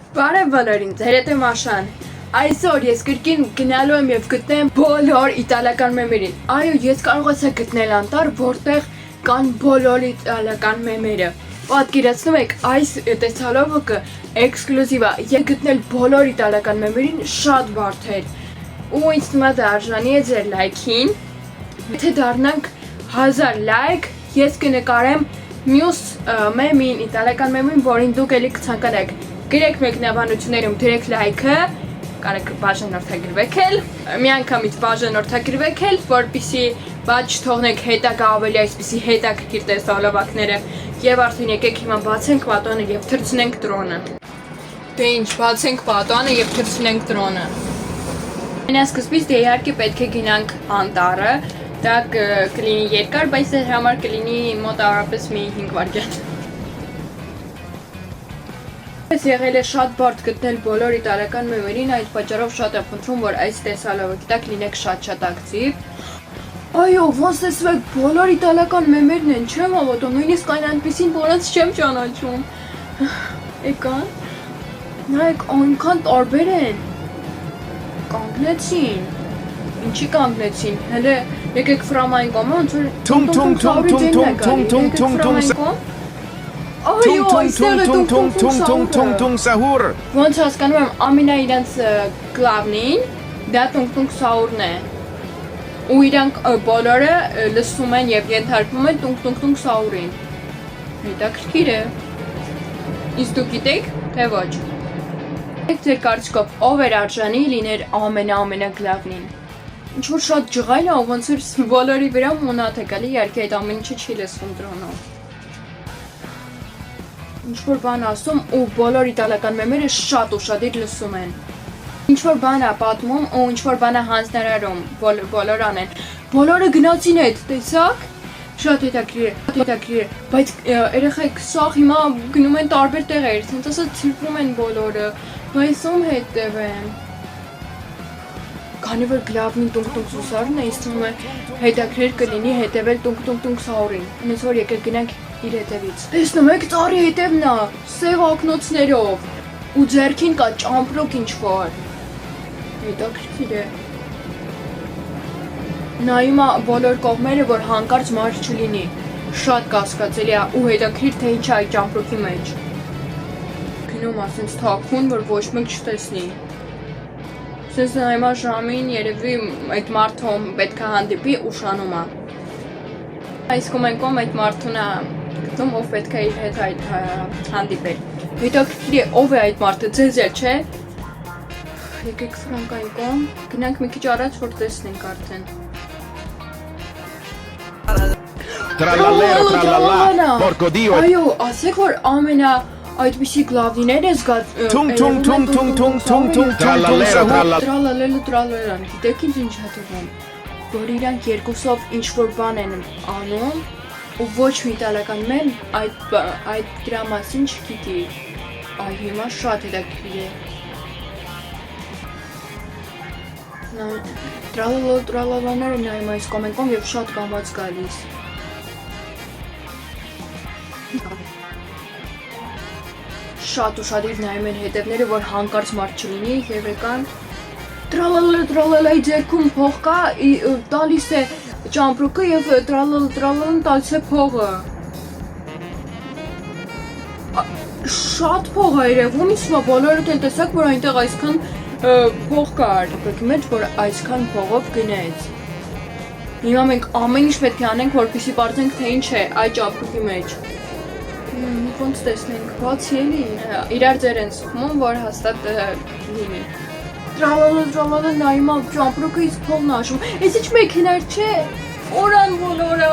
Բարև բոլորին, ձեր հետ եմ Աշան։ Այսօր ես կրկին գնալու եմ եւ գտնեմ բոլոր իտալական մեմերին։ Այո, ես կարող եմ գտնել անտառ, որտեղ կան բոլոր իտալական մեմերը։ Պատկերացնում եք, այս տեսալովը էքսկլյուզիվ է։ Ես գտնել բոլոր իտալական մեմերին շատ բարդ էր։ Ու ինձ թվում է դա արժանի է ձեր լայքին։ Եթե դառնանք 1000 լայք, ես կնկարեմ մյուս մեմին, իտալական մեմին, որին դուք էլի կցանկանաք։ Գրեք մեկնաբանություններում դրեք լայքը, կարեք բաժանորդագրվեք էլ, մի անգամից բաժանորդագրվեք էլ, որպեսզի բաց չթողնեք հետագա ավելի այսպիսի հետաքրքիր տեսահոլովակները, եւ արդեն եկեք հիմա բացենք պատանը եւ թռցնենք տրոնը։ Դե ինչ, բացենք պատանը եւ թռցնենք տրոնը։ Ամենասկզբից դե իհարկե պետք է գնանք անտառը, դա կլինի երկար, բայց դրա համար կլինի մոտավորապես մի 5 վայրկյան։ Ես եղել է շատ բարդ գտնել բոլոր իտալական մեմերին, այդ պատճառով շատ եմ խնդրում, որ այս տեսալովը տակ լինեք շատ ակտիվ։ Այո, ոնց տեսնում եք, բոլոր իտալական մեմերն են, չեմ հավատում, նույնիսկ այն այնպիսին, որոնց չեմ ճանաչում։ Եկան։ Նայեք, այնքան տարբեր են։ Կանգնեցին։ Ինչի կանգնեցին։ Հələ եկեք ֆրամային կոմ, ոնց որ Tung sahur. Ոնց հասկանում եմ, ամենա իրանց գլավնին, դա տունգ սահուրն է։ Ու իրանք բոլորը լսում են եւ ենթարկվում են տունգ սահուրին։ Հետաքրքիր է։ Իսկ դուք գիտեք, թե ոչ։ Եք ձեր կարծիքով ով էր արժանի լիներ ամենա գլավնին։ Ինչ որ շատ ջղայլ է, ոնց որ բոլորի վրա մոնաթ է գալի, իհարկե այդ ամեն ինչը չի լսվում դրոնով։ Ինչ-որ բան ասում ու բոլոր իտալական մեմերը շատ ուշադիր լսում են։ Ինչ-որ բան է պատմում ու ինչ-որ բան է հանձնարարում, բոլոր անեն։ Բոլորը գնացին այդ, տեսակ։ Շատ հետաքրքիր է, բայց երեխեք սաղ հիմա գնում են տարբեր տեղեր, ցենց ասած ցրվում են բոլորը, բայց ում հետևեն։ Քանի որ գլավնին տունգ սուսարն է, ինձ թվում է հետաքրքիր կլինի հետևել տունգ սահուրին։ Ինձ որ եկեք գնանք իր հետևից։ Տեսնում եք, ծառի հետևն է, սև ակնոցներով, ու ձեռքին կա ճամպրոկ ինչ-որ։ Հետաքրքիր է։ Նայում է բոլոր կողմերը, որ հանկարծ մարդ չլինի, շատ կասկածելի է ու հետաքրքիր թե ինչ է այդ ճամպրոկի մեջ։ Գնում ասենց թաքուն, որ ոչ մեկ չտեսնի։ Սենց նայում է ժամին, երևի այդ մարդը պետք է հանդիպի ուշանում է։ Այս կոմենկոմ այդ մարդուն է գտնում, ով պետք է իր հետ հանդիպել։ Հետաքրքիր է ով է այդ մարդը, ձեզ էլ չէ։ Եկեք ֆրանկային կողմ, գնանք մի քիչ առաջ, որ տեսնենք արդեն։ Trallallero, porco dio. Այո, ասեք որ ամենա այդպիսի գլավնիները զգաց։ Trallallero, գիտեք ինչ է թվում, որ իրանք երկուսով ինչ-որ բան են անում, ու ոչ մի իտալական մեմ այդ դրա մասին չգիտի։ Այ հիմա շատ հետաքրքիր է։ Trallallero-ները նայում այս կոմենտում եւ շատ կանված գալիս։ Շատ ուշադիր նայում են հետևները, որ հանկարծ մարդ չլինի եւ եկան Trallallero-ի ձեռքում փող կա, տալիս է ճամպրուկը եւ Trallallero-ն տալիս է փողը։ Շատ փող է երևում, իսկ բոլորդ էլ տեսակ, որ այնտեղ այսքան փող կար, մեջ որ այսքան փողով գնեց։ Հիմա մենք ամեն ինչ պետք է անենք, որպեսզի պարզենք, թե ինչ է այդ ճամպրուկի մեջ։ Ոնց տեսնենք, բացի էլի, իրար ձեր են սխմում, որ հաստատ լինի։ Trallallero նայում է ճամպրուկը իսկ փողն աշում։ Էս ինչ մեքենար չէ, օրան բոլորը։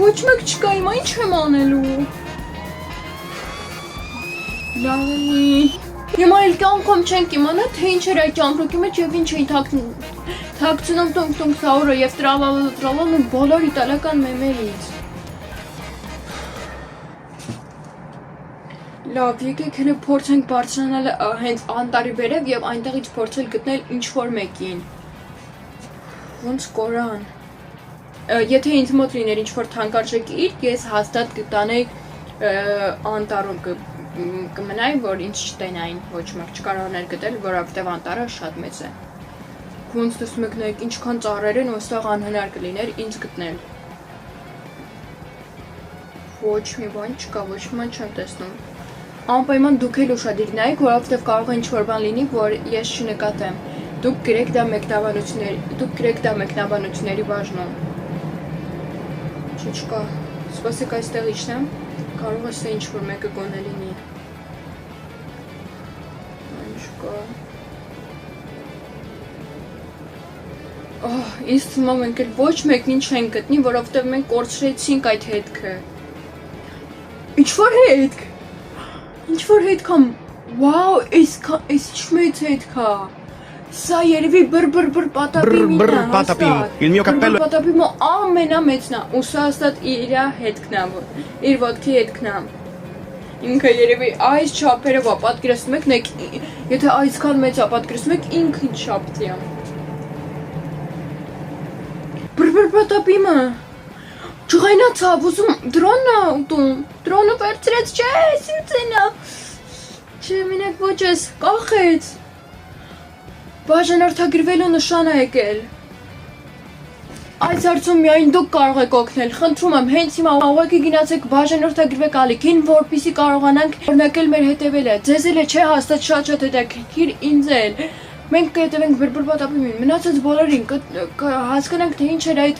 Ոչ մեկ չկա, հիմա ինչ եմ անելու։ Լավի։ Հիմա էլ կյանքում չենք իմանա, թե ինչ էր այդ ճամպրուկի մեջ եւ ինչ էին թաքցնում տունգ սահուրը եւ Trallallero բոլոր իտալական մեմերից։ Լավ, եկեք հենց փորձենք բարձրանալ հենց անտառի վերև եւ այնտեղից փորձել գտնել ինչ-որ մեկին։ Ոնց կորան։ Եթե ինձ մոտ լիներ ինչ-որ թանկարժեք իր, ես հաստատ կտանեի անտառում կմնայի, որ ինձ չտենային, ոչ մեկ չկարողներ գտել, որովհետև անտառը շատ մեծ է։ Ոնց տեսնում եք նայեք ինչքան ծառեր են, ոստեղ անհնար կլիներ ինձ գտնել։ Ոչ մի բան չկա, ոչ մի բան չեմ տեսնում։ Անպայման դուք էլ ուշադիր նայեք, որովհետև կարող է ինչ-որ բան լինի, որ ես չնկատեմ։ Դուք գրեք դա մեկնաբանությունների բաժնում։ Չկա։ Սպասեք այստեղ իջնեմ, կարող է սա ինչ-որ մեկը գոնե լինի։ Չկա։ Ինձ թվում է մենք էլ ոչ մեկին չենք գտնի, որովհետև մենք կորցրեցինք այդ հետքը։ Ինչ-որ հետք։ Ինչ-որ հետք ամ։ Վաու, այս ինչ մեծ հետք է։ Սա երևի բր պատապի մինը։ Brr, patapim, il mio cappello. Պատապի մո ամենամեծն է, ու սա հաստատ իր հետքն է, իր ոտքի հետքն է։ Ինքը երևի այս չափերով է, պատկերացնում եք, նեք, եթե այսքան մեծ է, պատկերացնում եք, ինքը ինչ շապտի է։ Բր պատապիմը։ Չղայնացավ, ուզում դրոնն է ուտում, դրոնը վերցրեց, չէ, սիրծենա։ Չէ, մինակ ոչ ես, կախեց։ Բաժանորդագրվելու նշան է եկել։ Այս հարցում միայն դուք կարող եք օգնել, խնդրում եմ, հենց հիմա ուղղակի գնացեք բաժանորդագրվեք ալիքին, որպեսզի կարողանանք օրինակել մեր հետևելը։ Ձեզ էլ է չէ հաստատ շատ հետաքրքիր, ինձ էլ։ Մենք կհետևենք բր պատապիմին, մնացած բոլորին հասկանանք, թե ինչ էր այդ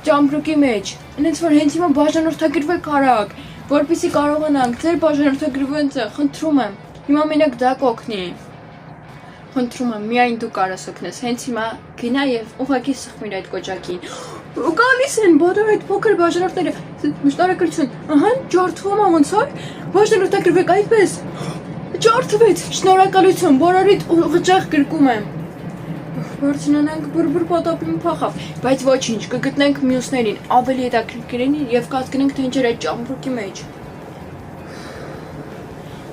ճամպրուկի մեջ։ Այնց որ հենց հիմա բաժանորդագրվեք արագ, որպեսզի կարողանանք ձեր բաժանորդագրվելը, խնդրում եմ։ Հիմա մենակ դա կօգնի։ Խնդրում եմ, միայն դու կարաս օգնես, հենց հիմա գնա եւ ուղղակի սխմիր այդ կոճակին։ Գալիս են բոլոր այդ փոքր բաժանորդները, շնորհակալություն, ահա, ջարդվում է ոնց է, բաժանորդագրվեք այդպես։ Ջարդվեց, շնորհակալություն, բոլորիդ ուղղճախ գրկում եմ։ Բարձրանանք բր պատապին փախավ, բայց ոչինչ, կգտնենք մյուսներին, ավելի հետաքրքրին եւ կհասկանանք թե ինչ էր այդ ճամպրուկի մեջ։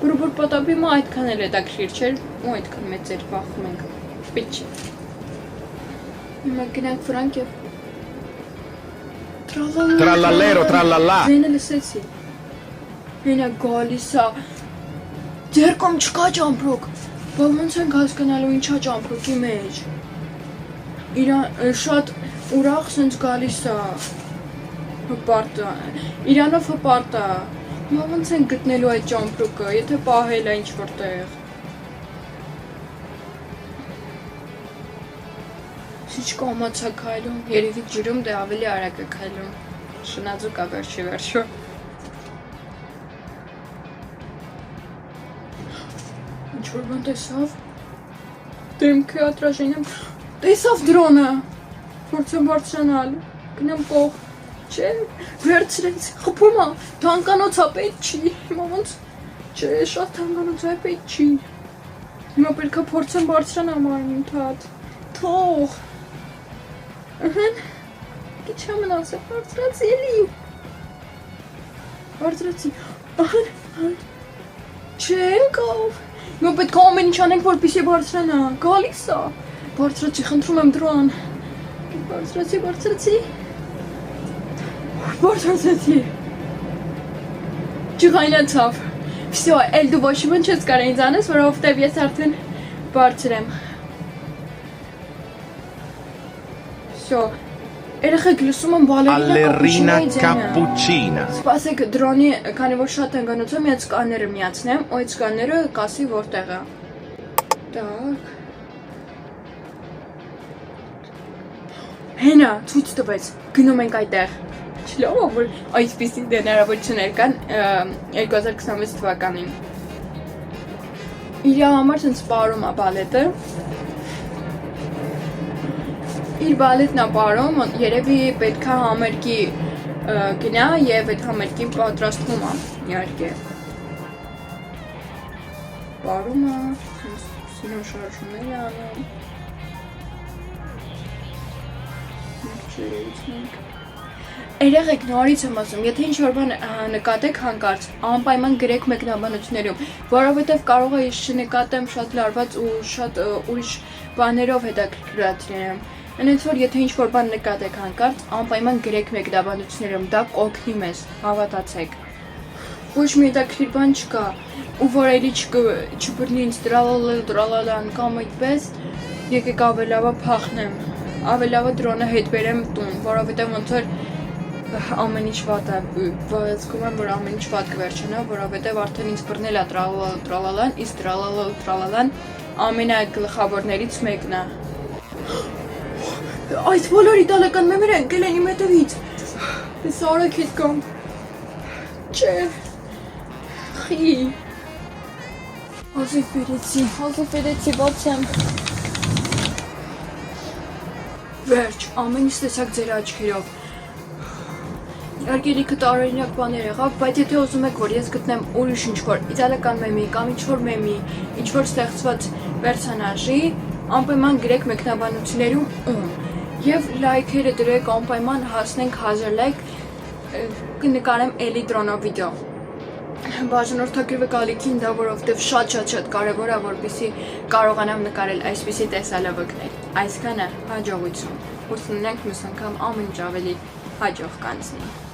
Բր պատապիմը այդքան էլ հետաքրքիր չէր, ու այդքան մեծ էր վախում ենք։ Պիչ։ Հիմա գնանք Ֆրանկ եւ Trallallero, trallallà. Ձենը լսեցի։ Հենա գալիս է։ Ձերքում չկա ճամպրուկ։ Բա ոնց ենք հասկանալու ինչա ճամպրուկի մեջ։ Իրան շատ ուրախ սենց գալիս է։ Հպարտ է։ Իրանով հպարտ է։ Հիմա ոնց ենք գտնելու այդ ճամպրուկը, եթե պահել է ինչ-որ տեղ։ Ինչ կամաց է քայլում, երևի ջրում դե ավելի արագ է քայլում։ Շնաձուկ է վերջը։ Ինչ-որ բան տեսավ։ Դեմքի ատրաժենեմ, տեսավ դրոնը։ Փորձեմ բարձրանալ, գնամ կող։ Չէ, վերցրեց, խփում է, թանկանոց է պետք չի, հիմա ոնց, չէ, շատ թանկանոց է պետք չի, հիմա պետք է փորձեմ բարձրանամ արմունթատ, թող, ըհն, կիչ համնաս է, բարձրացի էլի, բարձրացի, ըհն, չէ, ընկավ, հիմա պետք է ամեն ինչ անենք, որպեսզի բարձրանա, գալիս է, բարձրացի, խնդրում եմ դրան, բարձրացի, Բարձրացի։ Չղայնացավ։ Всё, էլ դու ոչ մի չես կարող ինձ անես, որովհետև ես արդեն բարձր եմ։ Всё։ Երեխեք լսում եմ Ballerina cappuccina. Սպասեք դրոնի, քանի որ շատ են գնացում, ես սկաները միացնեմ, ու այդ սկաները կասի որտեղ է։ Так։ Հենա, ցույց տվեց։ Գնում ենք այդտեղ։ Չլավ, որ այսպիսի հնարավորություններ կան 2026 թվականին։ Իր համար ցենց սպարում է բալետը։ Իր բալետն է պարում, երևի պետք է համերգի գնա եւ այդ համերգին պատրաստվում է, իհարկե։ Պարում է, ցենց շարժումներ է անում։ Երեխեք նորից եմ ասում, եթե ինչ-որ բան նկատեք հանկարծ, անպայման գրեք մեկնաբանություններում, որովհետև կարող է ես չնկատեմ շատ լարված ու շատ ուրիշ բաներով հետաքրքրած լինեմ։ Այնպես որ եթե ինչ-որ բան նկատեք հանկարծ, անպայման գրեք մեկնաբանություններում, դա կօգնի մեզ, հավատացեք։ Ոչ մի հետաքրքիր բան չկա, ու որ էլի չբռնի ինձ տրալալան կամ այդպես, եկեք ավելավա փախնեմ, ավելավա դրոնը հետ բերեմ տուն, որովհետև ոնց որ ամեն ինչ վատ է, զգում եմ, որ ամեն ինչ վատ կվերջանա, որովհետև արդեն ինձ բռնել է տրալալան, իսկ տրալալան ամենագլխավորներից մեկն է։ Այս բոլոր իտալական մեմերը ընկել են իմ հետևից։ Ես արագ հետ կամ։ Չէ։ Խի։ Հազիվ բերեցի, բացեմ։ Վերջ, ամեն ինչ տեսակ ձեր աչքերով։ Իհարկե լիքը տարօրինակ բաներ եղավ, բայց եթե ուզում եք, որ ես գտնեմ ուրիշ ինչ-որ իտալական մեմի կամ ինչ-որ մեմի, ինչ-որ ստեղծված պերսոնաժի, անպայման գրեք մեկնաբանություններում եւ լայքերը դրեք, անպայման հասնենք 1000 լայք, կնկարեմ էլի դրոնով վիդեո։ Բաժանորդագրվեք ալիքին դա, որովհետև շատ կարևոր է, որպեսզի կարողանամ նկարել այսպիսի տեսալավոկներ։ Այսքանը հաջողություն։ Ուսնենք մյուս անգամ ամեն ինչ ավելի հաջող կանցնի։